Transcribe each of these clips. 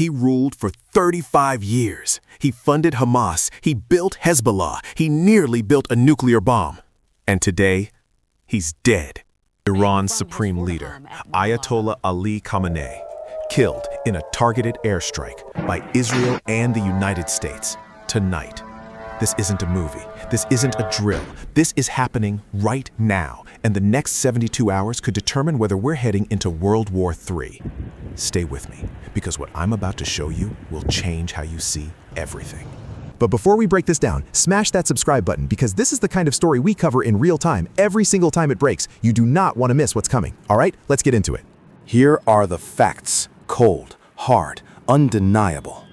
He ruled for 35 years. He funded Hamas. He built Hezbollah. He nearly built a nuclear bomb. And today, he's dead. Iran's supreme leader, Ayatollah Ali Khamenei, killed in a targeted airstrike by Israel and the United States tonight. This isn't a movie. This isn't a drill. This is happening right now, and the next 72 hours could determine whether we're heading into World War III. Stay with me, because what I'm about to show you will change how you see everything. But before we break this down, smash that subscribe button, because this is the kind of story we cover in real time every single time it breaks. You do not want to miss what's coming. All right, let's get into it. Here are the facts. Cold, hard, undeniable.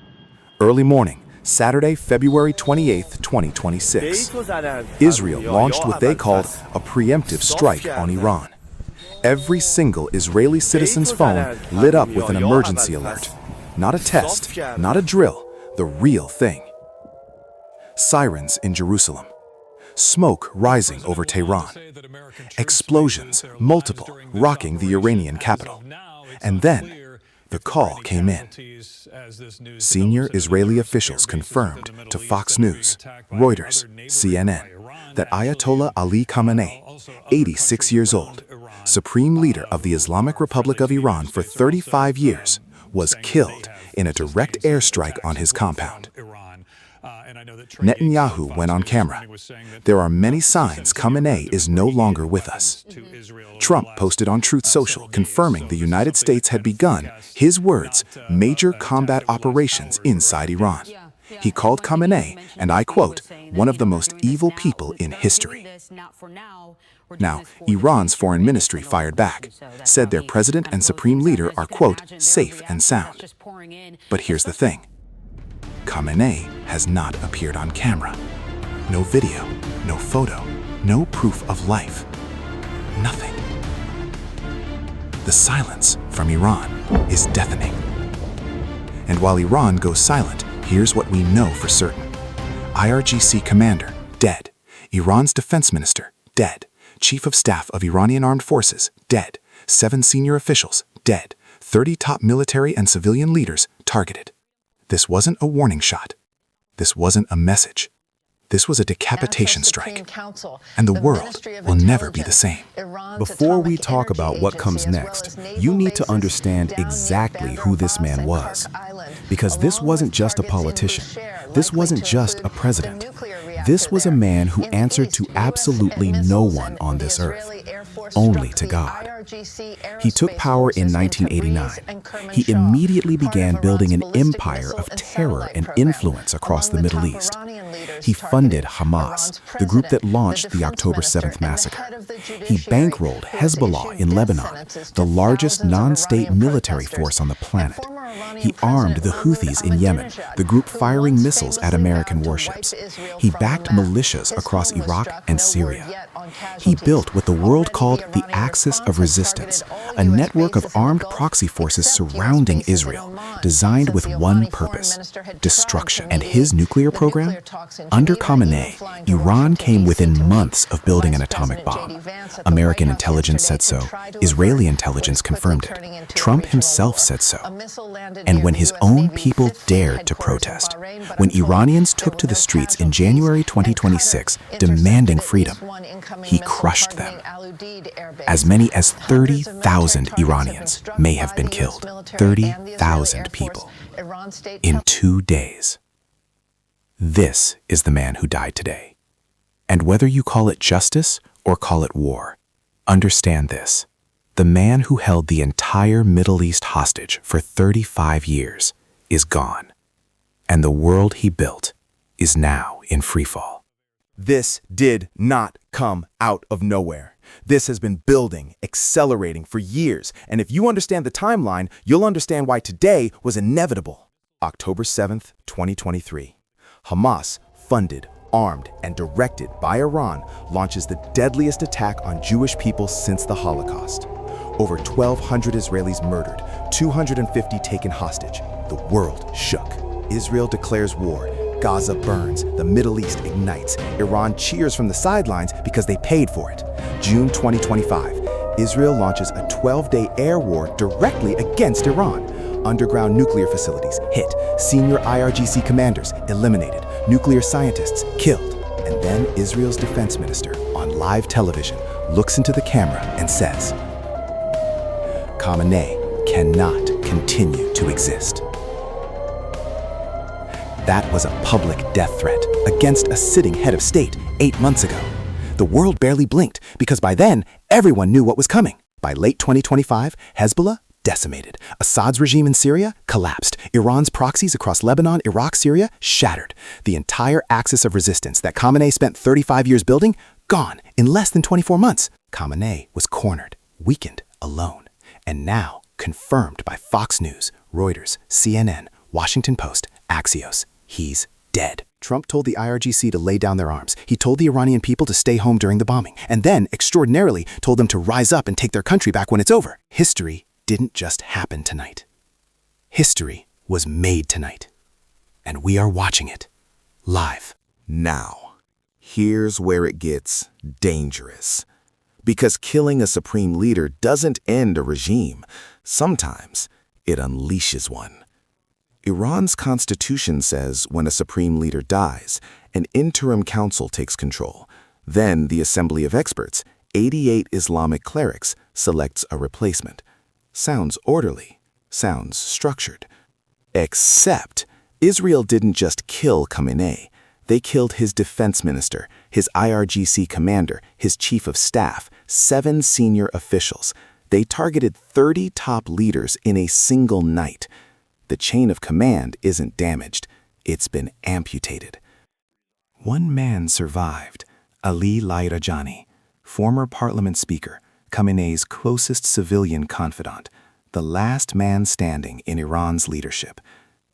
Early morning, Saturday, February 28, 2026. Israel launched what they called a preemptive strike on Iran. Every single Israeli citizen's phone lit up with an emergency alert. Not a test, not a drill, the real thing. Sirens in Jerusalem. Smoke rising over Tehran. Explosions, multiple, rocking the Iranian capital. And then, the call came in. Senior Israeli officials confirmed to Fox News, Reuters, CNN, that Ayatollah Ali Khamenei, 86 years old, supreme leader of the Islamic Republic of Iran for 35 years, was killed in a direct airstrike on his compound. Netanyahu went on camera. There are many signs Khamenei is no longer with us. Trump posted on Truth Social confirming the United States had begun, his words, major combat operations inside Iran. He called Khamenei, and I quote, one of the most evil people in history. Now, Iran's foreign ministry fired back, said their president and supreme leader are, quote, safe and sound. But here's the thing. Khamenei has not appeared on camera. No video, no photo, no proof of life. Nothing. The silence from Iran is deafening. And while Iran goes silent, here's what we know for certain. IRGC commander, dead. Iran's defense minister, dead. Chief of staff of Iranian armed forces, dead. 7 senior officials, dead. 30 top military and civilian leaders targeted. This wasn't a warning shot. This wasn't a message. This was a decapitation strike. And the world will never be the same. Before we talk about what comes next, you need to understand exactly who this man was. Because this wasn't just a politician. This wasn't just a president. This was a man who answered to absolutely no one on this earth, only to God. He took power in 1989. He immediately began building an empire of terror and influence across the Middle East. He funded Hamas, the group that launched the October 7th massacre. He bankrolled Hezbollah in Lebanon, the largest non-state military force on the planet. He armed the Houthis in Yemen, the group firing missiles at American warships. He backed militias across Iraq and Syria. He built what the world called the Axis of Resistance, a network of armed proxy forces surrounding Israel, designed with one purpose: destruction. And his nuclear program? Under Khamenei, Iran came within months of building an atomic bomb. American intelligence said so. Israeli intelligence confirmed it. Trump himself said so. And when his own people dared to protest, when Iranians took to the streets in January 2026 demanding freedom, he crushed them. As many as 30,000 Iranians may have been killed. 30,000 people in 2 days. This is the man who died today. And whether you call it justice or call it war, understand this. The man who held the entire Middle East hostage for 35 years is gone. And the world he built is now in freefall. This did not come out of nowhere. This has been building, accelerating for years. And if you understand the timeline, you'll understand why today was inevitable. October 7th, 2023. Hamas, funded, armed, and directed by Iran, launches the deadliest attack on Jewish people since the Holocaust. Over 1,200 Israelis murdered, 250 taken hostage. The world shook. Israel declares war. Gaza burns. The Middle East ignites. Iran cheers from the sidelines because they paid for it. June 2025, Israel launches a 12-day air war directly against Iran. underground nuclear facilities hit, senior IRGC commanders eliminated, nuclear scientists killed. And then Israel's defense minister, on live television, looks into the camera and says, Khamenei cannot continue to exist. That was a public death threat against a sitting head of state 8 months ago. The world barely blinked because by then, everyone knew what was coming. By late 2025, Hezbollah decimated. Assad's regime in Syria collapsed. Iran's proxies across Lebanon, Iraq, Syria shattered. The entire axis of resistance that Khamenei spent 35 years building, gone in less than 24 months. Khamenei was cornered, weakened, alone. And now, confirmed by Fox News, Reuters, CNN, Washington Post, Axios, he's dead. Trump told the IRGC to lay down their arms. He told the Iranian people to stay home during the bombing, and then, extraordinarily, told them to rise up and take their country back when it's over. History didn't just happen tonight. History was made tonight. And we are watching it live. Now, here's where it gets dangerous. Because killing a supreme leader doesn't end a regime. Sometimes it unleashes one. Iran's constitution says when a supreme leader dies, an interim council takes control. Then the assembly of experts, 88 Islamic clerics, selects a replacement. Sounds orderly, sounds structured. Except Israel didn't just kill Khamenei. They killed his defense minister, his IRGC commander, his chief of staff, 7 senior officials. They targeted 30 top leaders in a single night. The chain of command isn't damaged. It's been amputated. One man survived, Ali Larijani, former parliament speaker, Khamenei's closest civilian confidant, the last man standing in Iran's leadership.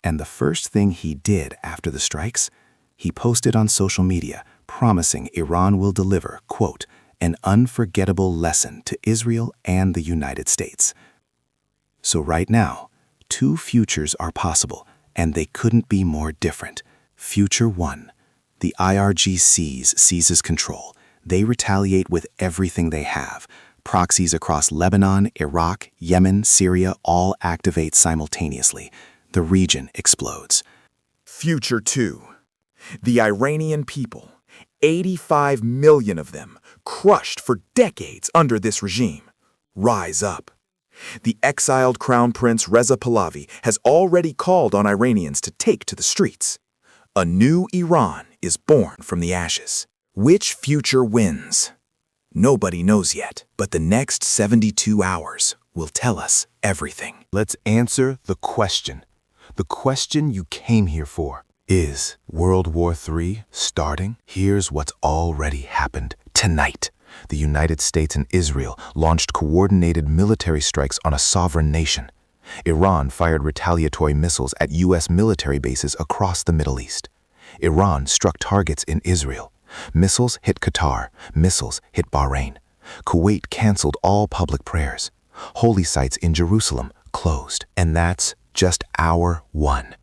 And the first thing he did after the strikes, he posted on social media, promising Iran will deliver, quote, an unforgettable lesson to Israel and the United States. So right now, 2 futures are possible, and they couldn't be more different. Future 1, the IRGC seizes control. They retaliate with everything they have. Proxies across Lebanon, Iraq, Yemen, Syria all activate simultaneously. The region explodes. Future 2. The Iranian people, 85 million of them, crushed for decades under this regime, rise up. The exiled Crown Prince Reza Pahlavi has already called on Iranians to take to the streets. A new Iran is born from the ashes. Which future wins? Nobody knows yet, but the next 72 hours will tell us everything. Let's answer the question. The question you came here for. Is World War III starting? Here's what's already happened tonight. The United States and Israel launched coordinated military strikes on a sovereign nation. Iran fired retaliatory missiles at U.S. military bases across the Middle East. Iran struck targets in Israel. Missiles hit Qatar. Missiles hit Bahrain. Kuwait canceled all public prayers. Holy sites in Jerusalem closed. And that's just hour 1.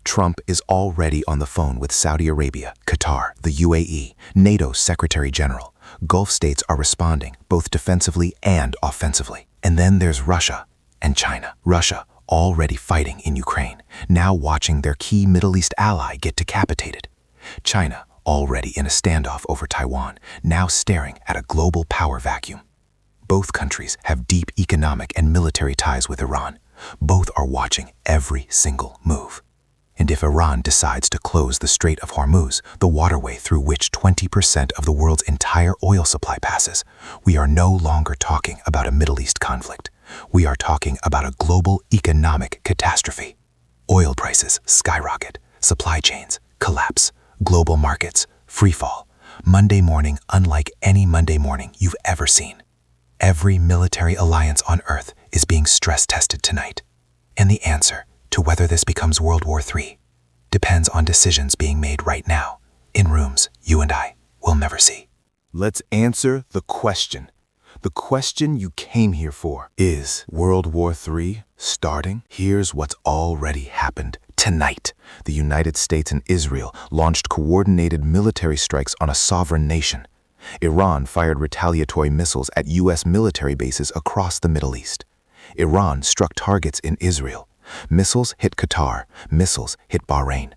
Trump is already on the phone with Saudi Arabia, Qatar, the UAE, NATO's Secretary General. Gulf states are responding, both defensively and offensively. And then there's Russia and China. Russia, already fighting in Ukraine, now watching their key Middle East ally get decapitated. China, already in a standoff over Taiwan, now staring at a global power vacuum. Both countries have deep economic and military ties with Iran. Both are watching every single move. And if Iran decides to close the Strait of Hormuz, the waterway through which 20% of the world's entire oil supply passes, we are no longer talking about a Middle East conflict. We are talking about a global economic catastrophe. Oil prices skyrocket, supply chains collapse, global markets freefall. Monday morning unlike any Monday morning you've ever seen. Every military alliance on Earth is being stress tested tonight. And the answer to whether this becomes World War III depends on decisions being made right now, in rooms you and I will never see. Let's answer the question. The question you came here for. Is World War III starting? Here's what's already happened tonight. The United States and Israel launched coordinated military strikes on a sovereign nation. Iran fired retaliatory missiles at U.S. military bases across the Middle East. Iran struck targets in Israel. Missiles hit Qatar. Missiles hit Bahrain.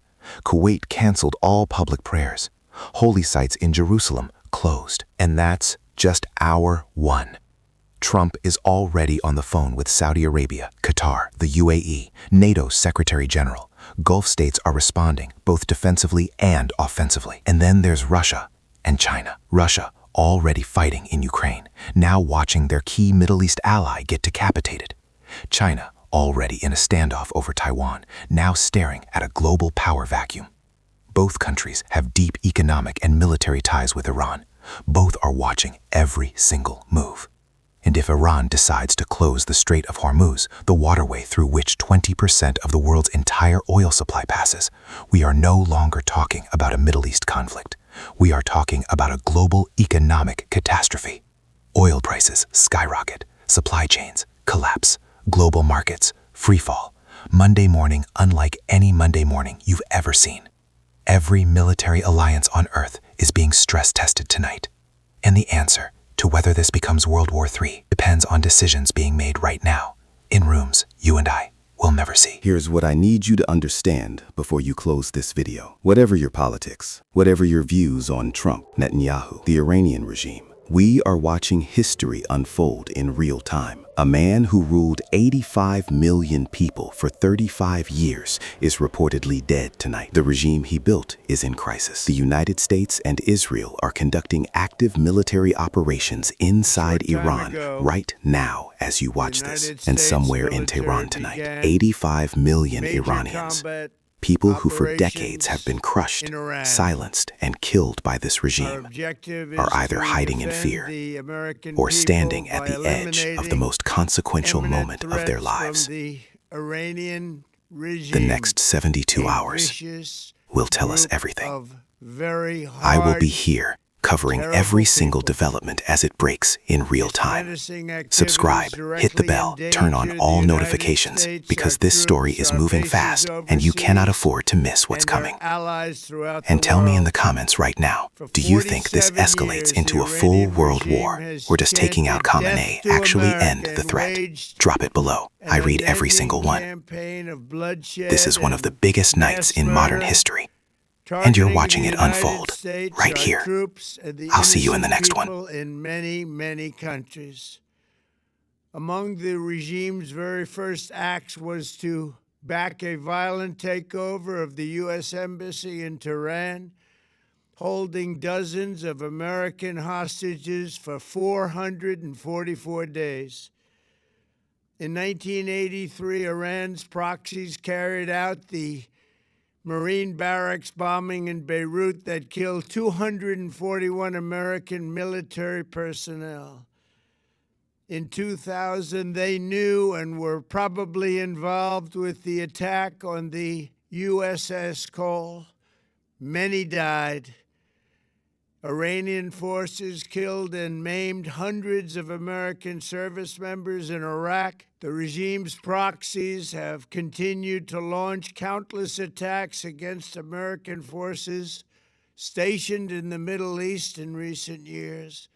Kuwait canceled all public prayers. Holy sites in Jerusalem closed. And that's just hour one. Trump is already on the phone with Saudi Arabia, Qatar, the UAE, NATO's Secretary General. Gulf states are responding, both defensively and offensively. And then there's Russia and China. Russia, already fighting in Ukraine, now watching their key Middle East ally get decapitated. China, already in a standoff over Taiwan, now staring at a global power vacuum. Both countries have deep economic and military ties with Iran. Both are watching every single move. And if Iran decides to close the Strait of Hormuz, the waterway through which 20% of the world's entire oil supply passes, we are no longer talking about a Middle East conflict. We are talking about a global economic catastrophe. Oil prices skyrocket, supply chains collapse, global markets freefall. Monday morning unlike any Monday morning you've ever seen. Every military alliance on Earth is being stress-tested tonight. And the answer to whether this becomes World War III depends on decisions being made right now, in rooms you and I will never see. Here's what I need you to understand before you close this video. Whatever your politics, whatever your views on Trump, Netanyahu, the Iranian regime, we are watching history unfold in real time. A man who ruled 85 million people for 35 years is reportedly dead tonight. The regime he built is in crisis. The United States and Israel are conducting active military operations inside Iran right now as you watch this. And somewhere in Tehran tonight, 85 million Iranians, people who for decades have been crushed, silenced, and killed by this regime, are either hiding in fear or standing at the edge of the most consequential moment of their lives. The next 72 hours will tell us everything. I will be here covering every single development as it breaks in real time. Subscribe, hit the bell, turn on all notifications, because this story is moving fast and you cannot afford to miss what's coming. And tell me in the comments right now, do you think this escalates into a full world war, or does taking out Khamenei actually end the threat? Drop it below. I read every single one. This is one of the biggest nights in modern history. And you're watching it unfold right here. I'll see you in the next one. In many, many countries. Among the regime's very first acts was to back a violent takeover of the U.S. Embassy in Tehran, holding dozens of American hostages for 444 days. In 1983, Iran's proxies carried out the Marine barracks bombing in Beirut that killed 241 American military personnel. In 2000, they knew and were probably involved with the attack on the USS Cole. Many died. Iranian forces killed and maimed hundreds of American service members in Iraq. The regime's proxies have continued to launch countless attacks against American forces stationed in the Middle East in recent years,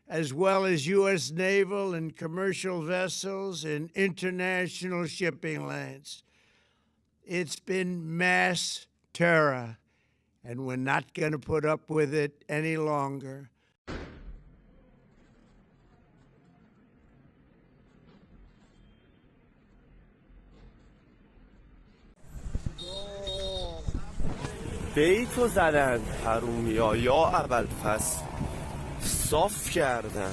as well as U.S. naval and commercial vessels in international shipping lanes. It's been mass terror, and we're not going to put up with it any longer. بیتو زدن حرومیا یا اول فصل صاف کردن